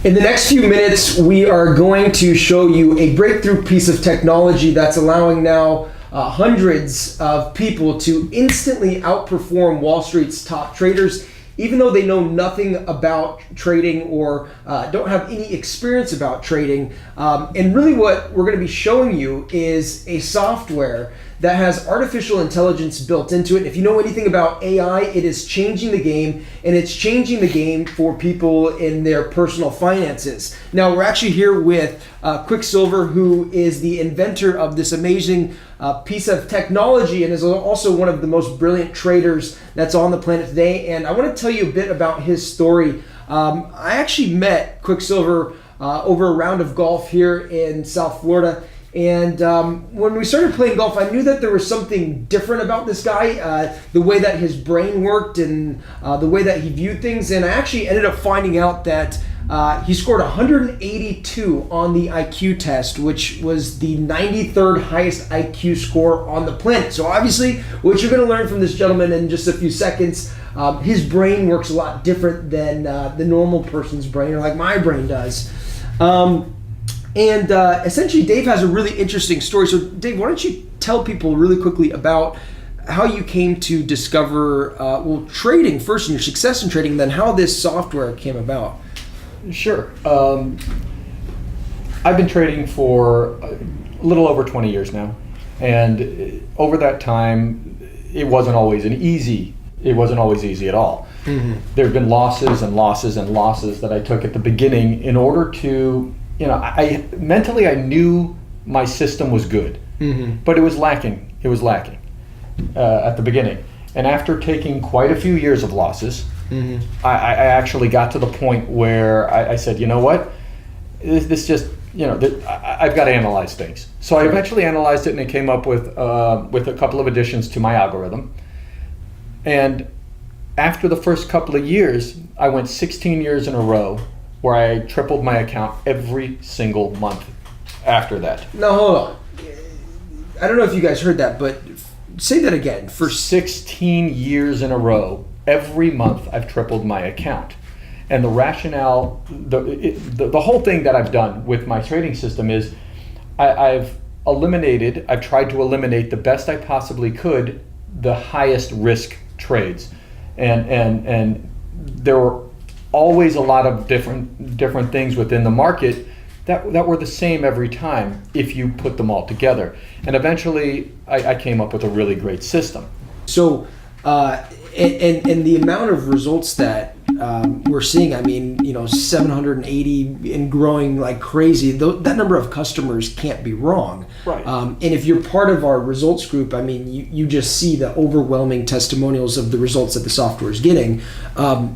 In the next few minutes, we are going to show you a breakthrough piece of technology that's allowing now hundreds of people to instantly outperform Wall Street's top traders, even though they know nothing about trading or don't have any experience about trading. And really what we're going to be showing you is a software that has artificial intelligence built into it. If you know anything about AI, it is changing the game, and it's changing the game for people in their personal finances. Now, we're actually here with Quicksilver, who is the inventor of this amazing piece of technology and is also one of the most brilliant traders that's on the planet today. And I want to tell you a bit about his story. I actually met Quicksilver over a round of golf here in South Florida. And when we started playing golf, I knew that there was something different about this guy, the way that his brain worked and the way that he viewed things. And I actually ended up finding out that he scored 182 on the IQ test, which was the 93rd highest IQ score on the planet. So obviously, what you're going to learn from this gentleman in just a few seconds, his brain works a lot different than the normal person's brain, or like my brain does. And essentially, Dave has a really interesting story. So, Dave, why don't you tell people really quickly about how you came to discover, trading first and your success in trading, then how this software came about? Sure. I've been trading for a little over 20 years now. And over that time, it wasn't always easy at all. Mm-hmm. There have been losses and losses and losses that I took at the beginning in order to, I mentally I knew my system was good, mm-hmm. but it was lacking. It was lacking at the beginning. And after taking quite a few years of losses, mm-hmm. I actually got to the point where I said, you know what, this just, I've got to analyze things. So I eventually analyzed it, and it came up with a couple of additions to my algorithm. And after the first couple of years, I went 16 years in a row where I tripled my account every single month after that. Now, hold on. I don't know if you guys heard that, but say that again. For 16 years in a row, every month I've tripled my account. And the rationale, the whole thing that I've done with my trading system is I've tried to eliminate the best I possibly could the highest risk trades. And there were always a lot of different things within the market that were the same every time if you put them all together. And eventually I came up with a really great system. So and the amount of results that we're seeing, 780 and growing like crazy, that number of customers can't be wrong. Right. And if you're part of our results group, you just see the overwhelming testimonials of the results that the software is getting.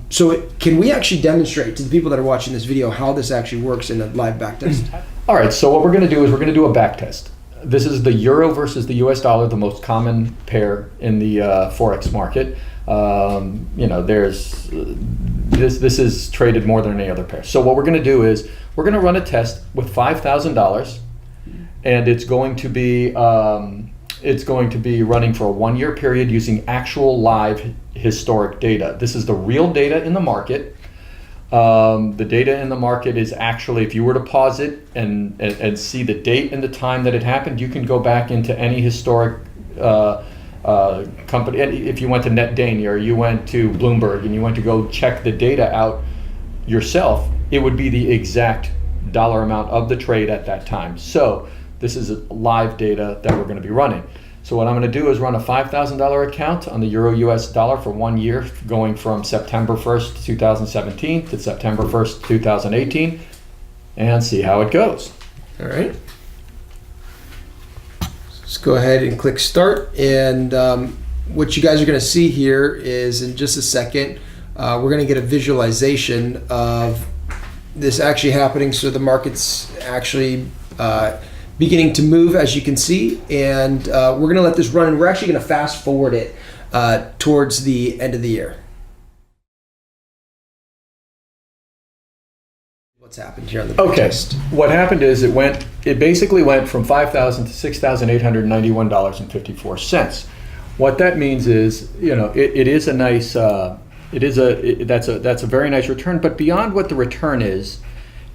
So can we actually demonstrate to the people that are watching this video how this actually works in a live backtest? All right, so what we're going to do is we're going to do a backtest. This is the euro versus the US dollar, the most common pair in the Forex market. This is traded more than any other pair. So what we're going to do is we're going to run a test with $5,000, and it's going to be running for a 1-year period using actual live historic data. This is the real data in the market. The data in the market is actually, if you were to pause it and see the date and the time that it happened, you can go back into any historic company. And if you went to NetDania or you went to Bloomberg and you went to go check the data out yourself, it would be the exact dollar amount of the trade at that time. So this is live data that we're going to be running. So what I'm going to do is run a $5,000 account on the euro US dollar for 1 year, going from September 1st, 2017 to September 1st, 2018, and see how it goes. All right. Let's go ahead and click start. And what you guys are going to see here is in just a second, we're going to get a visualization of this actually happening. So the market's actually beginning to move, as you can see, and we're going to let this run, and we're actually going to fast forward it towards the end of the year. What's happened here on the test? What happened is it basically went from $5,000 to $6,891.54. What that means is, it is a nice, that's a very nice return. But beyond what the return is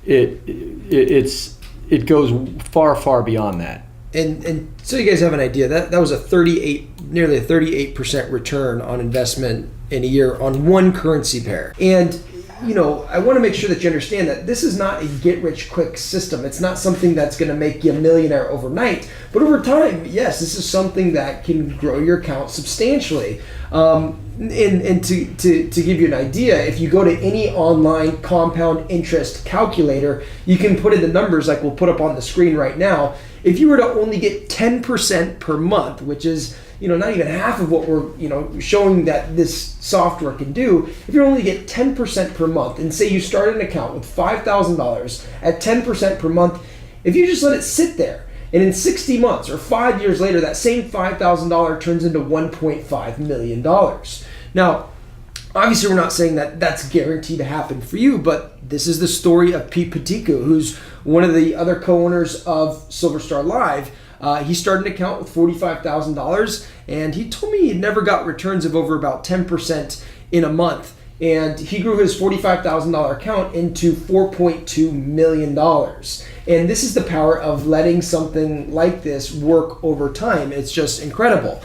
it goes far beyond that. And so you guys have an idea, that was nearly a 38% return on investment in a year on one currency pair. And I want to make sure that you understand that this is not a get-rich-quick system. It's not something that's going to make you a millionaire overnight. But over time, yes, this is something that can grow your account substantially. And to give you an idea, if you go to any online compound interest calculator, you can put in the numbers like we'll put up on the screen right now. If you were to only get 10% per month, which is not even half of what we're showing that this software can do, if you only get 10% per month, and say you start an account with $5,000 at 10% per month, if you just let it sit there, and in 60 months or 5 years later, that same $5,000 turns into $1.5 million. Now, obviously, we're not saying that that's guaranteed to happen for you, but this is the story of Pete Patico, who's one of the other co-owners of Silver Star Live. He started an account with $45,000, and he told me he never got returns of over about 10% in a month. And he grew his $45,000 account into $4.2 million. And this is the power of letting something like this work over time. It's just incredible.